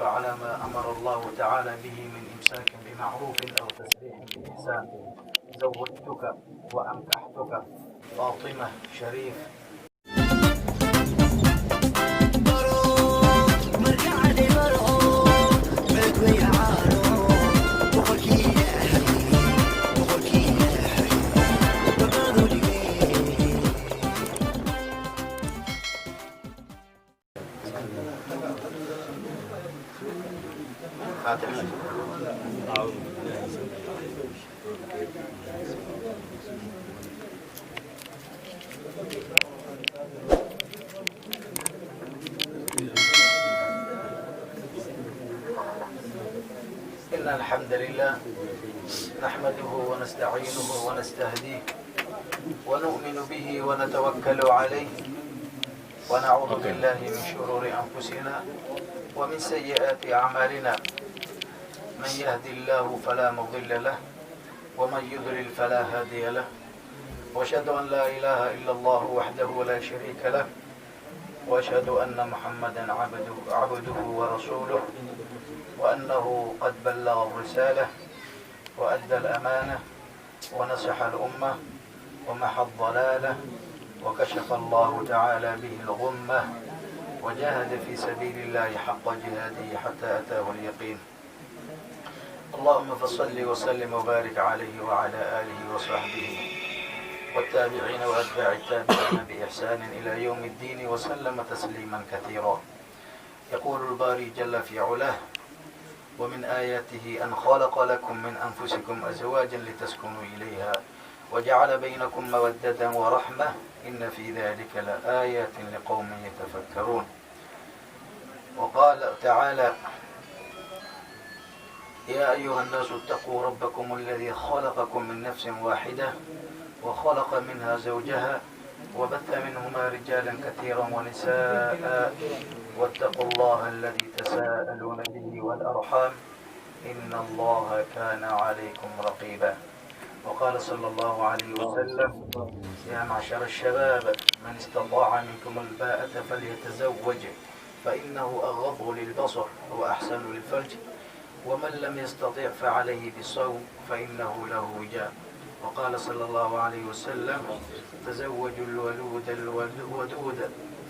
على ما أمر الله تعالى به من إمساك بمعروف أو تسريح بإحسان. زوجتك وأنكحتك فاطمة شريف. إن الحمد لله نحمده ونستعينه ونستهديه ونؤمن به ونتوكل عليه ونعوذ بالله من شرور أنفسنا ومن سيئات أعمالنا. من يهدي الله فلا مضل له ومن يضلل فلا هادي له، وأشهد أن لا إله إلا الله وحده لا شريك له، وأشهد أن محمدا عبده ورسوله، وأنه قد بلغ الرسالة وأدى الأمانة ونصح الأمة ومحى الضلالة وكشف الله تعالى به الغمة وجاهد في سبيل الله حق جهاده حتى أتاه اليقين. اللهم فصل وسلم وبارك عليه وعلى آله وصحبه والتابعين وأتباع التابعين بإحسان إلى يوم الدين وسلم تسليما كثيرا. يقول الباري جل في علاه: ومن آياته أن خلق لكم من أنفسكم أزواجا لتسكنوا إليها وجعل بينكم مودة ورحمة إن في ذلك لآيات لقوم يتفكرون. وقال تعالى: يا أيها الناس اتقوا ربكم الذي خلقكم من نفس واحدة وخلق منها زوجها وبث منهما رجالا كثيرا ونساء واتقوا الله الذي تساءلون به والأرحام إن الله كان عليكم رقيبا. وقال صلى الله عليه وسلم: يا معشر الشباب من استطاع منكم الباءة فليتزوج فإنه أغض للبصر وأحسن للفرج ومن لم يستطع فعليه بالصوم فإنه له وجاء. وقال صلى الله عليه وسلم: تزوجوا الولود الودود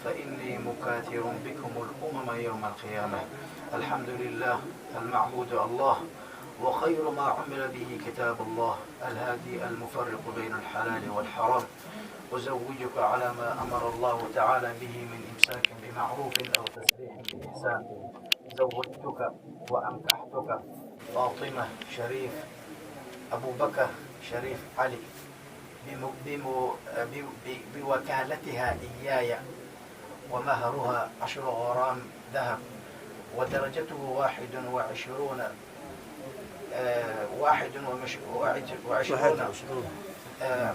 فإني مكاثر بكم الأمم يوم القيامة. الحمد لله المعبود الله، وخير ما عمل به كتاب الله الهادي المفرق بين الحلال والحرام. أزوجك على ما أمر الله تعالى به من إمساك بمعروف أو تسريح بإحسان. زوجتك وأنكحتك فاطمة شريف أبو بكر شريف علي بوكالتها إياي، ومهرها 10 غرام ذهب، ودرجته 21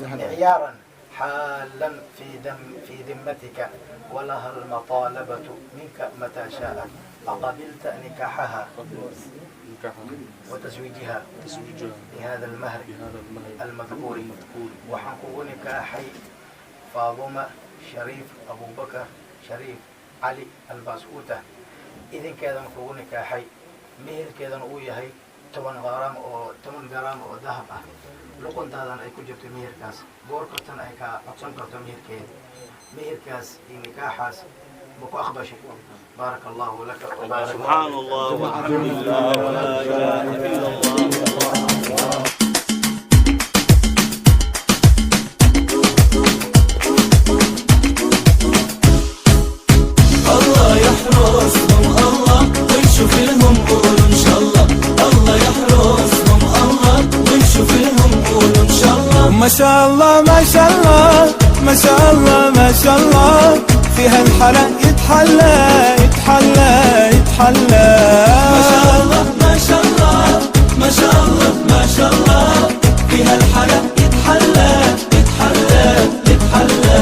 معيارا حالا في ذمتك، ولها المطالبة منك متى شاءت. أقبلت نكاحها وتزويجها بهذا المهر المذكور. وحقوق نكاحي فاطمة شريف أبو بكر شريف علي الباسكوتة إذن كذا حقوق نكاحي مهر كذا نقويه 10 غرام oo dahab ah. luquntadan ay ku jirto meherkaas, goorkatan ay ka codsan karto meherkaas iyo nikaaxaas ma ku aqbashay. بارك الله لك وبارك. سبحان الله والحمد لله ولا إله إلا الله. الله يحرسهم الله ونشوف لهم قولوا إن شاء الله. الله يحرسهم الله ونشوف لهم قولوا إن شاء الله. ما شاء الله ما شاء الله ما شاء الله ما شاء الله في هالحلا يتحلى يتحلى يتحلى. ما شاء الله ما شاء الله ما شاء الله ما شاء الله في هالحلا يتحلى يتحلى يتحلى.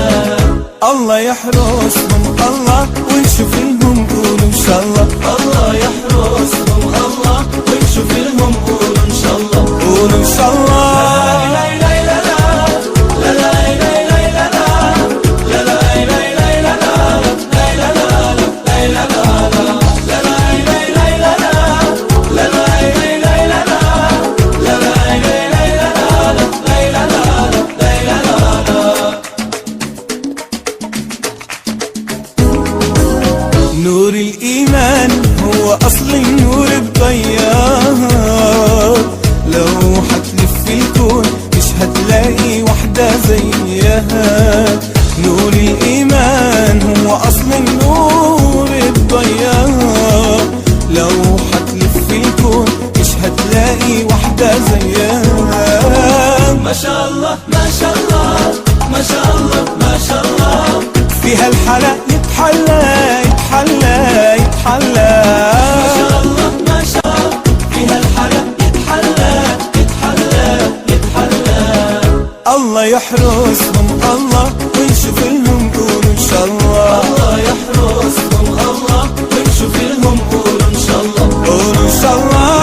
الله يحرسهم الله ونشوف لهم قولوا إن شاء الله. الله يحرسهم الله ونشوف لهم قولوا إن شاء الله. قولوا إن شاء الله. أصل النور الضيار، لو حتلف في الكون مش هتلاقي وحدة زيها. نور الإيمان هو أصل النور الضيار، لو حتلف في الكون مش هتلاقي وحدة زيها. ما شاء الله ما شاء الله ما شاء الله ما شاء الله، فيها الحلا يتحلى يتحلى يتحلى. ما شاء الله ما شاء الله، فيها الحلا يتحلى يتحلى يتحلى. الله يحرسهم الله ونشوف لهم قولوا إن شاء الله. الله يحرسهم الله ونشوف لهم قولوا إن شاء الله. قولوا إن شاء الله.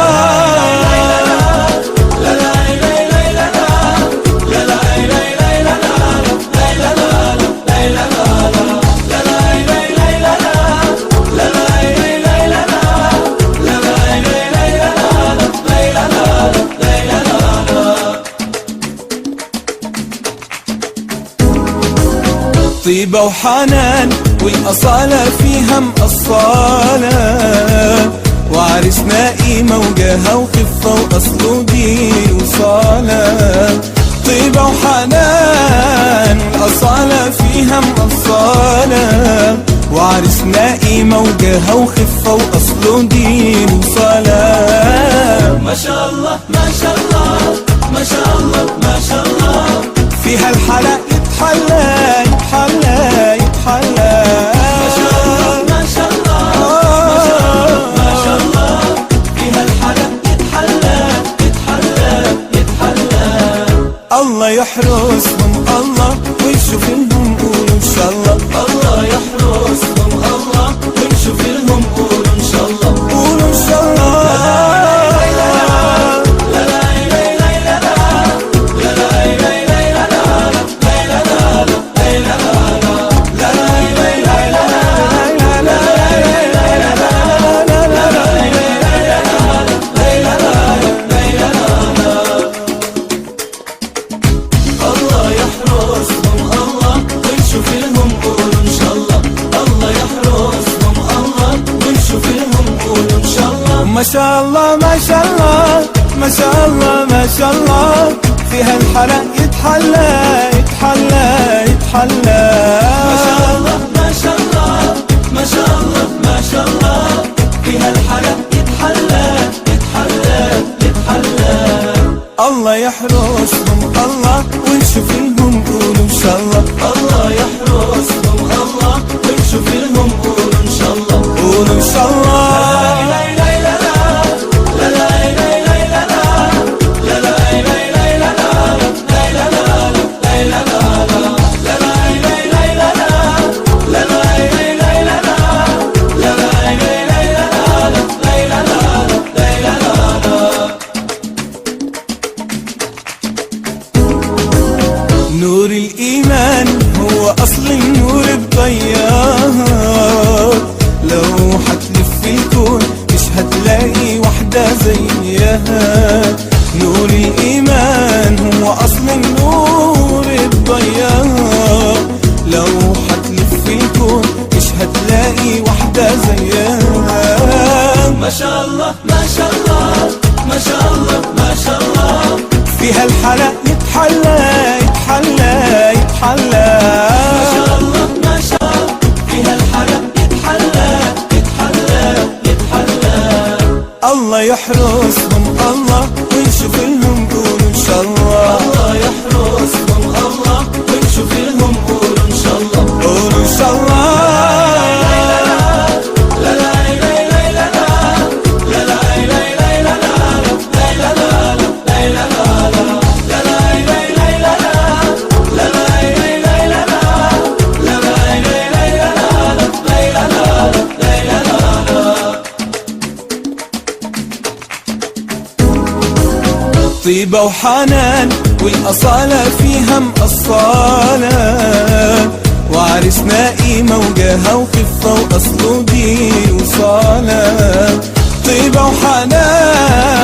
طيبة وحنان والأصالة فيها مقصالة، وعرسنا قيمة وجاهة وخفة وأصله دين وصالة. طيبة وحنان والأصالة فيها مقصالة، وعرسنا قيمة وجاهة وخفة وأصله دين وصالة. ما شاء الله ما شاء الله ما شاء الله ما شاء الله، فيها الحلا يتحلى يتحلى يتحلى. ما شاء الله ما شاء الله ما شاء الله ما شاء الله، فيها الحلا يتحلى يتحلى يتحلى. الله يحرسهم الله ويشوف لهم قولوا إن شاء الله. الله يحرسهم الله ونشوف لهم قولوا إن شاء الله. قولوا إن شاء الله. ما شاء الله ما شاء الله ما شاء الله ما شاء الله، فيها الحلا يتحلى يتحلى يتحلى. ما شاء الله ما شاء الله ما شاء الله ما شاء الله، فيها الحلا يتحلى يتحلى يتحلى. الله يحرسهم الله ونشوف لهم قولوا إن شاء الله. الله يحرسهم الله ونشوف لهم قولوا إن شاء الله. قولوا إن شاء الله. نور الإيمان هو أصل النور الضيار، لو حتلف في الكون مش هتلاقي وحدة زيها. نور الإيمان هو أصل النور الضيار، لو حتلف في الكون مش هتلاقي وحدة زيها. ما شاء الله ما شاء الله ما شاء الله ما شاء الله، فيها الحلا يتحلى يتحلى يتحلى. ما شاء الله ما شاء الله، فيها الحلا يتحلى يتحلى يتحلى. الله يحرسهم الله ونشوف لهم قولوا إن شاء الله. الله يحرسهم الله ونشوف لهم قولوا إن شاء الله. قولوا إن شاء الله. طيبة وحنان والأصالة فيها مقصالة، وعرسنا قيمة وجاهة وخفة وأصله دين وصالة. طيبة وحنان